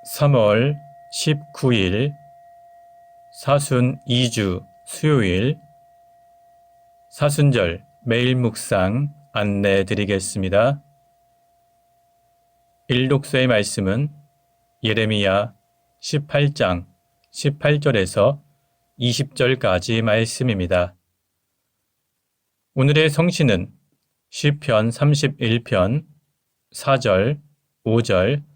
3월 19일 사순 2주 수요일 사순절 매일 묵상 안내 드리겠습니다. 일독서의 말씀은 예레미야 18장 18절에서 20절까지 말씀입니다. 오늘의 성시는 시편 31편 4절, 5절,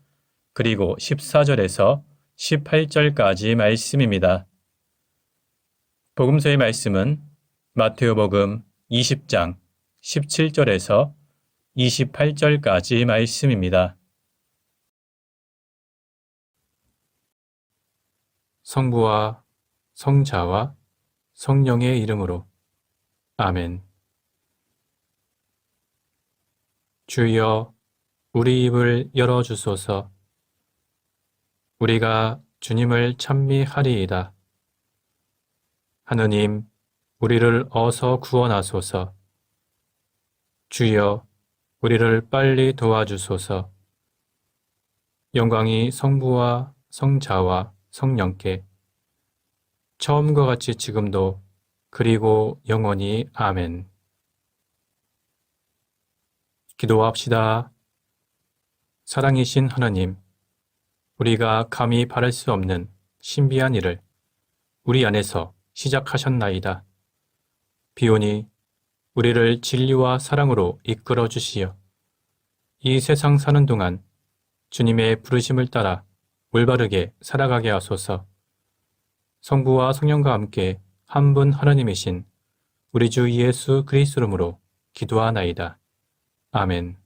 그리고 14절에서 18절까지 말씀입니다. 복음서의 말씀은 마테오복음 20장 17절에서 28절까지 말씀입니다. 성부와 성자와 성령의 이름으로 아멘. 주여, 우리 입을 열어주소서. 우리가 주님을 찬미하리이다. 하느님, 우리를 어서 구원하소서. 주여, 우리를 빨리 도와주소서. 영광이 성부와 성자와 성령께 처음과 같이 지금도 그리고 영원히 아멘. 기도합시다. 사랑이신 하나님, 우리가 감히 바랄 수 없는 신비한 일을 우리 안에서 시작하셨나이다. 비오니 우리를 진리와 사랑으로 이끌어 주시어 이 세상 사는 동안 주님의 부르심을 따라 올바르게 살아가게 하소서. 성부와 성령과 함께 한 분 하나님이신 우리 주 예수 그리스도 이름으로 기도하나이다. 아멘.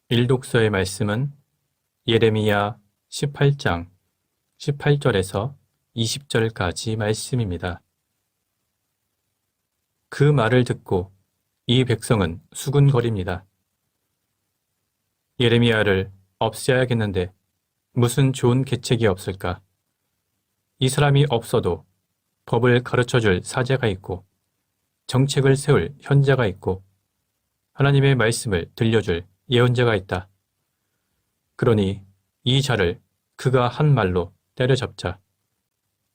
일독서의 말씀은 예레미야 18장 18절에서 20절까지 말씀입니다. 그 말을 듣고 이 백성은 수군거립니다. 예레미야를 없애야겠는데 무슨 좋은 계책이 없을까? 이 사람이 없어도 법을 가르쳐줄 사제가 있고 정책을 세울 현자가 있고 하나님의 말씀을 들려줄 예언자가 있다. 그러니 이 자를 그가 한 말로 때려잡자.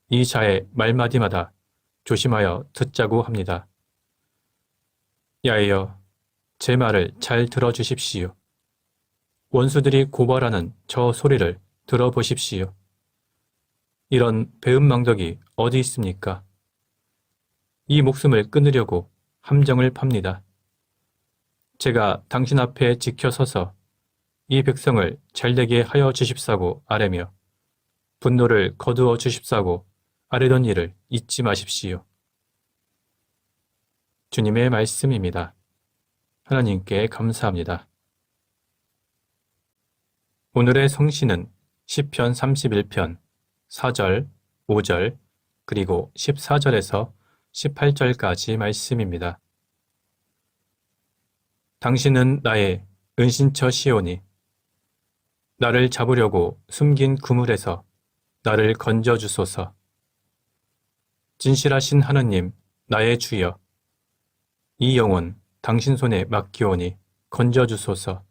이 자의 말마디마다 조심하여 듣자고 합니다. 야이여, 제 말을 잘 들어주십시오. 원수들이 고발하는 저 소리를 들어보십시오. 이런 배은망덕이 어디 있습니까? 이 목숨을 끊으려고 함정을 팝니다. 제가 당신 앞에 지켜서서 이 백성을 잘되게 하여 주십사고 아뢰며 분노를 거두어 주십사고 아뢰던 일을 잊지 마십시오. 주님의 말씀입니다. 하나님께 감사합니다. 오늘의 성시는 시편 31편 4절, 5절, 그리고 14절에서 18절까지 말씀입니다. 당신은 나의 은신처 시오니 나를 잡으려고 숨긴 그물에서 나를 건져주소서. 진실하신 하느님, 나의 주여, 이 영혼 당신 손에 맡기오니 건져주소서.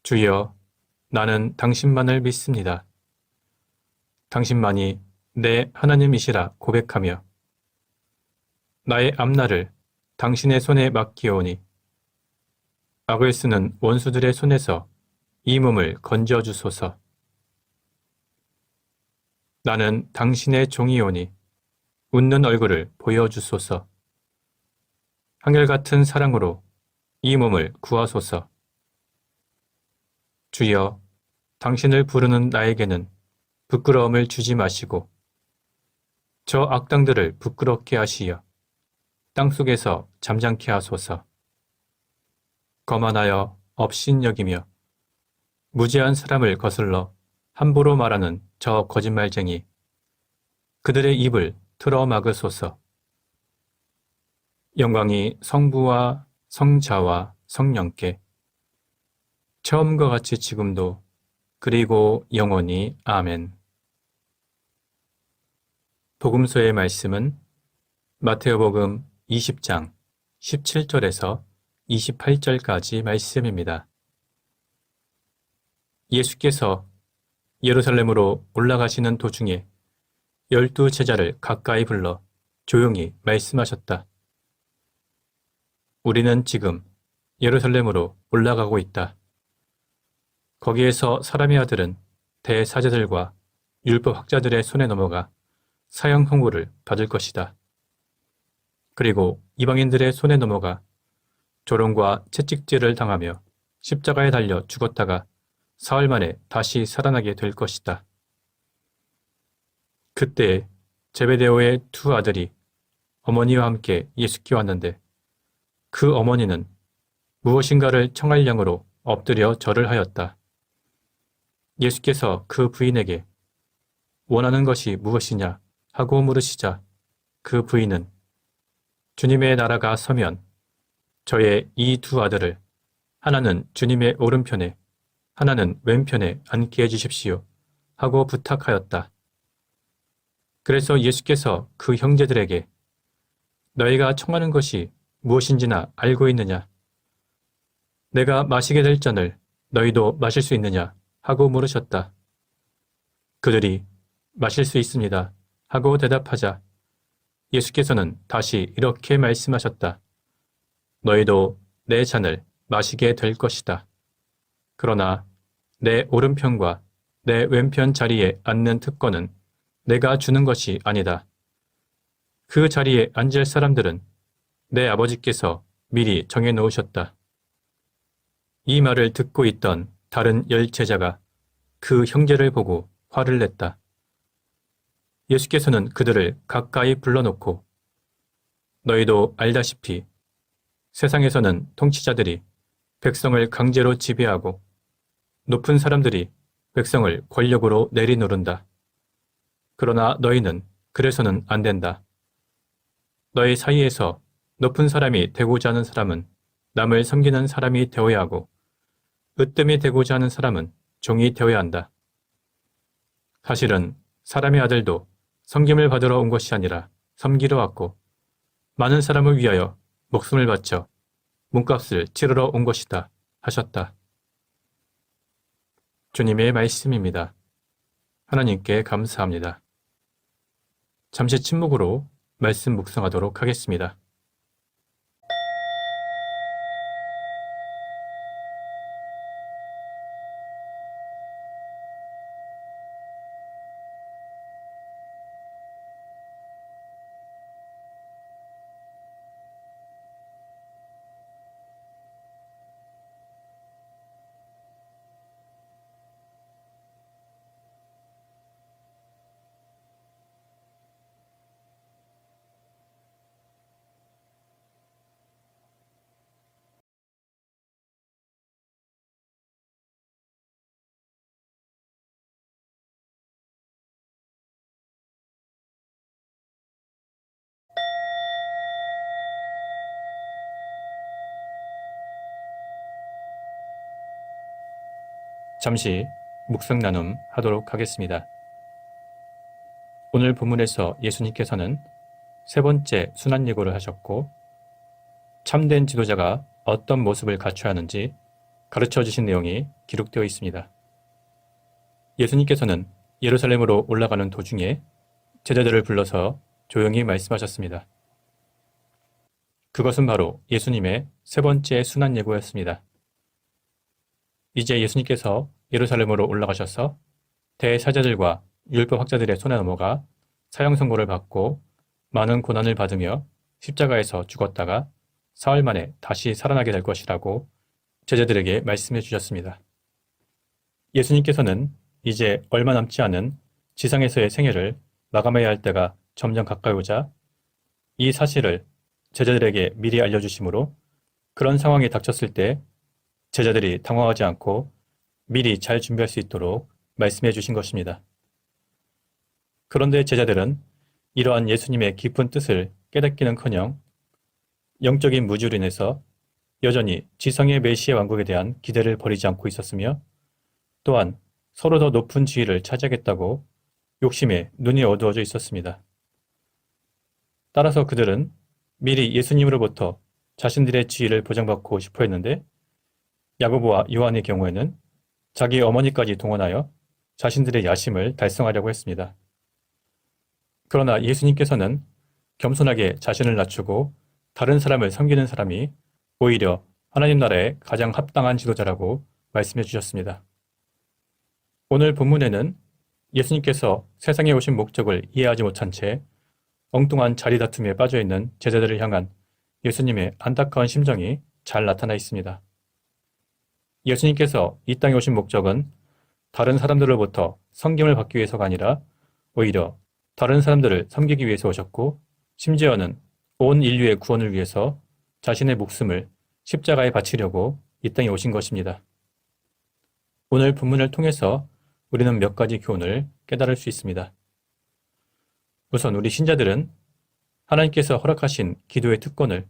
주여, 나는 당신만을 믿습니다. 당신만이 내 하나님이시라 고백하며 나의 앞날을 당신의 손에 맡기오니 악을 쓰는 원수들의 손에서 이 몸을 건져주소서. 나는 당신의 종이오니 웃는 얼굴을 보여주소서. 한결같은 사랑으로 이 몸을 구하소서. 주여, 당신을 부르는 나에게는 부끄러움을 주지 마시고 저 악당들을 부끄럽게 하시어 땅속에서 잠잠케 하소서. 거만하여 업신여기며 무지한 사람을 거슬러 함부로 말하는 저 거짓말쟁이, 그들의 입을 틀어 막으소서. 영광이 성부와 성자와 성령께 처음과 같이 지금도 그리고 영원히 아멘. 복음서의 말씀은 마테오복음 20장 17절에서 28절까지 말씀입니다. 예수께서 예루살렘으로 올라가시는 도중에 12제자를 가까이 불러 조용히 말씀하셨다. 우리는 지금 예루살렘으로 올라가고 있다. 거기에서 사람의 아들은 대사제들과 율법 학자들의 손에 넘어가 사형 선고를 받을 것이다. 그리고 이방인들의 손에 넘어가 조롱과 채찍질을 당하며 십자가에 달려 죽었다가 사흘 만에 다시 살아나게 될 것이다. 그때 제베데오의 두 아들이 어머니와 함께 예수께 왔는데 그 어머니는 무엇인가를 청할 양으로 엎드려 절을 하였다. 예수께서 그 부인에게 원하는 것이 무엇이냐 하고 물으시자 그 부인은 주님의 나라가 서면 저의 이 두 아들을 하나는 주님의 오른편에 하나는 왼편에 앉게 해주십시오 하고 부탁하였다. 그래서 예수께서 그 형제들에게 너희가 청하는 것이 무엇인지나 알고 있느냐? 내가 마시게 될 잔을 너희도 마실 수 있느냐? 하고 물으셨다. 그들이 마실 수 있습니다 하고 대답하자 예수께서는 다시 이렇게 말씀하셨다. 너희도 내 잔을 마시게 될 것이다. 그러나 내 오른편과 내 왼편 자리에 앉는 특권은 내가 주는 것이 아니다. 그 자리에 앉을 사람들은 내 아버지께서 미리 정해 놓으셨다. 이 말을 듣고 있던 다른 10제자가 그 형제를 보고 화를 냈다. 예수께서는 그들을 가까이 불러놓고 너희도 알다시피 세상에서는 통치자들이 백성을 강제로 지배하고 높은 사람들이 백성을 권력으로 내리누른다. 그러나 너희는 그래서는 안 된다. 너희 사이에서 높은 사람이 되고자 하는 사람은 남을 섬기는 사람이 되어야 하고 으뜸이 되고자 하는 사람은 종이 되어야 한다. 사실은 사람의 아들도 섬김을 받으러 온 것이 아니라 섬기러 왔고 많은 사람을 위하여 목숨을 바쳐 몸값을 치르러 온 것이다 하셨다. 주님의 말씀입니다. 하나님께 감사합니다. 잠시 침묵으로 말씀 묵상하도록 하겠습니다. 잠시 묵상 나눔 하도록 하겠습니다. 오늘 본문에서 예수님께서는 세 번째 순환 예고를 하셨고 참된 지도자가 어떤 모습을 갖춰야 하는지 가르쳐 주신 내용이 기록되어 있습니다. 예수님께서는 예루살렘으로 올라가는 도중에 제자들을 불러서 조용히 말씀하셨습니다. 그것은 바로 예수님의 세 번째 순환 예고였습니다. 이제 예수님께서 예루살렘으로 올라가셔서 대사제들과 율법 학자들의 손에 넘어가 사형 선고를 받고 많은 고난을 받으며 십자가에서 죽었다가 사흘 만에 다시 살아나게 될 것이라고 제자들에게 말씀해 주셨습니다. 예수님께서는 이제 얼마 남지 않은 지상에서의 생애를 마감해야 할 때가 점점 가까이 오자 이 사실을 제자들에게 미리 알려주시므로 그런 상황이 닥쳤을 때 제자들이 당황하지 않고 미리 잘 준비할 수 있도록 말씀해 주신 것입니다. 그런데 제자들은 이러한 예수님의 깊은 뜻을 깨닫기는커녕 영적인 무지로 인해서 여전히 지성의 메시아 왕국에 대한 기대를 버리지 않고 있었으며 또한 서로 더 높은 지위를 차지하겠다고 욕심에 눈이 어두워져 있었습니다. 따라서 그들은 미리 예수님으로부터 자신들의 지위를 보장받고 싶어 했는데 야고보와 요한의 경우에는 자기 어머니까지 동원하여 자신들의 야심을 달성하려고 했습니다. 그러나 예수님께서는 겸손하게 자신을 낮추고 다른 사람을 섬기는 사람이 오히려 하나님 나라에 가장 합당한 지도자라고 말씀해 주셨습니다. 오늘 본문에는 예수님께서 세상에 오신 목적을 이해하지 못한 채 엉뚱한 자리 다툼에 빠져 있는 제자들을 향한 예수님의 안타까운 심정이 잘 나타나 있습니다. 예수님께서 이 땅에 오신 목적은 다른 사람들로부터 섬김을 받기 위해서가 아니라 오히려 다른 사람들을 섬기기 위해서 오셨고, 심지어는 온 인류의 구원을 위해서 자신의 목숨을 십자가에 바치려고 이 땅에 오신 것입니다. 오늘 본문을 통해서 우리는 몇 가지 교훈을 깨달을 수 있습니다. 우선 우리 신자들은 하나님께서 허락하신 기도의 특권을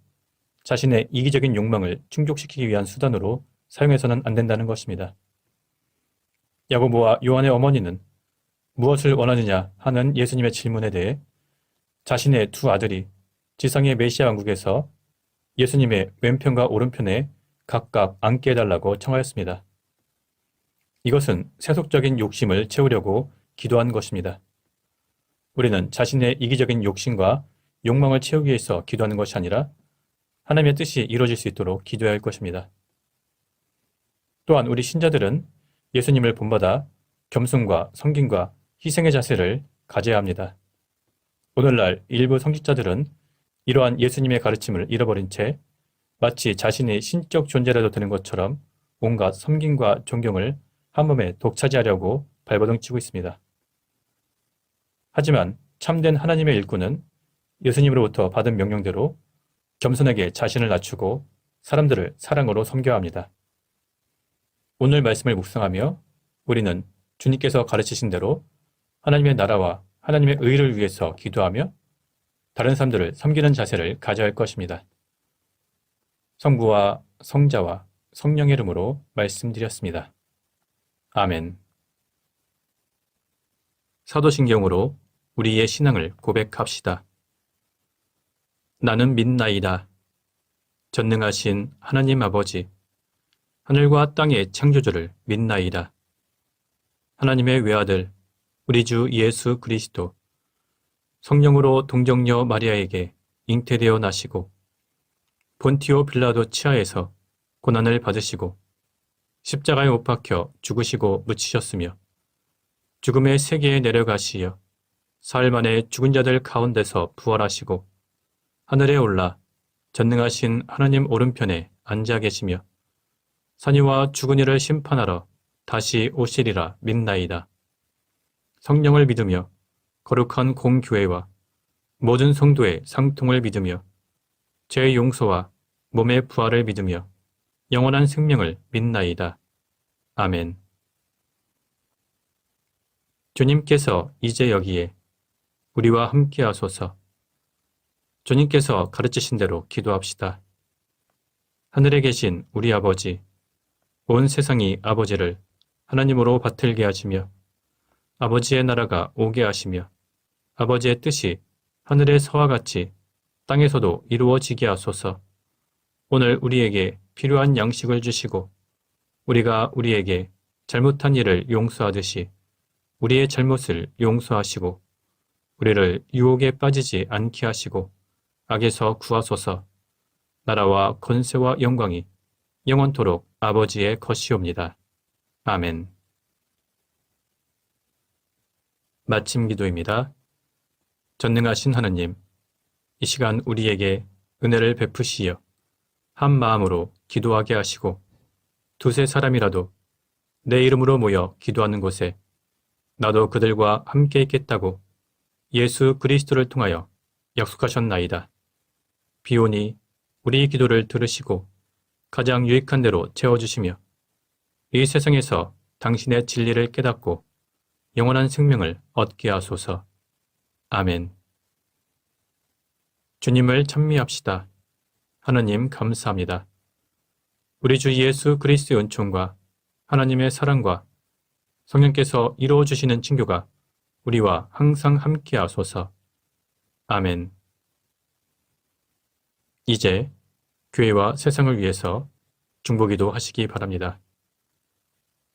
자신의 이기적인 욕망을 충족시키기 위한 수단으로 사용해서는 안 된다는 것입니다. 야고보와 요한의 어머니는 무엇을 원하느냐 하는 예수님의 질문에 대해 자신의 두 아들이 지상의 메시아 왕국에서 예수님의 왼편과 오른편에 각각 앉게 해달라고 청하였습니다. 이것은 세속적인 욕심을 채우려고 기도한 것입니다. 우리는 자신의 이기적인 욕심과 욕망을 채우기 위해서 기도하는 것이 아니라 하나님의 뜻이 이루어질 수 있도록 기도해야 할 것입니다. 또한 우리 신자들은 예수님을 본받아 겸손과 섬김과 희생의 자세를 가져야 합니다. 오늘날 일부 성직자들은 이러한 예수님의 가르침을 잃어버린 채 마치 자신의 신적 존재라도 되는 것처럼 온갖 섬김과 존경을 한몸에 독차지하려고 발버둥치고 있습니다. 하지만 참된 하나님의 일꾼은 예수님으로부터 받은 명령대로 겸손하게 자신을 낮추고 사람들을 사랑으로 섬겨야 합니다. 오늘 말씀을 묵상하며 우리는 주님께서 가르치신 대로 하나님의 나라와 하나님의 의를 위해서 기도하며 다른 사람들을 섬기는 자세를 가져야 할 것입니다. 성부와 성자와 성령의 이름으로 말씀드렸습니다. 아멘. 사도신경으로 우리의 신앙을 고백합시다. 나는 믿나이다. 전능하신 하나님 아버지, 하늘과 땅의 창조주를 믿나이다. 하나님의 외아들, 우리 주 예수 그리스도, 성령으로 동정녀 마리아에게 잉태되어 나시고 본티오 빌라도 치하에서 고난을 받으시고 십자가에 못 박혀 죽으시고 묻히셨으며 죽음의 세계에 내려가시어 사흘 만에 죽은 자들 가운데서 부활하시고 하늘에 올라 전능하신 하나님 오른편에 앉아 계시며 선의와 죽은 이를 심판하러 다시 오시리라 믿나이다. 성령을 믿으며 거룩한 공교회와 모든 성도의 상통을 믿으며 죄의 용서와 몸의 부활을 믿으며 영원한 생명을 믿나이다. 아멘. 주님께서 이제 여기에 우리와 함께 하소서. 주님께서 가르치신 대로 기도합시다. 하늘에 계신 우리 아버지, 온 세상이 아버지를 하나님으로 받들게 하시며 아버지의 나라가 오게 하시며 아버지의 뜻이 하늘에서와 같이 땅에서도 이루어지게 하소서. 오늘 우리에게 필요한 양식을 주시고 우리가 우리에게 잘못한 일을 용서하듯이 우리의 잘못을 용서하시고 우리를 유혹에 빠지지 않게 하시고 악에서 구하소서. 나라와 권세와 영광이 영원토록 아버지의 것이옵니다. 아멘. 마침 기도입니다. 전능하신 하나님, 이 시간 우리에게 은혜를 베푸시어 한 마음으로 기도하게 하시고 두세 사람이라도 내 이름으로 모여 기도하는 곳에 나도 그들과 함께 있겠다고 예수 그리스도를 통하여 약속하셨나이다. 비오니 우리 기도를 들으시고 가장 유익한 대로 채워주시며 이 세상에서 당신의 진리를 깨닫고 영원한 생명을 얻게 하소서. 아멘. 주님을 찬미합시다. 하나님 감사합니다. 우리 주 예수 그리스도의 은총과 하나님의 사랑과 성령께서 이루어 주시는 친교가 우리와 항상 함께 하소서. 아멘. 이제 교회와 세상을 위해서 중보기도 하시기 바랍니다.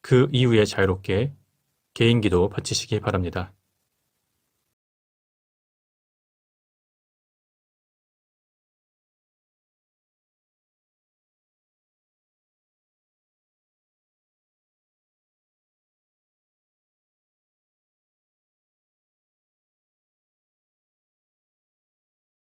그 이후에 자유롭게 개인기도 바치시기 바랍니다.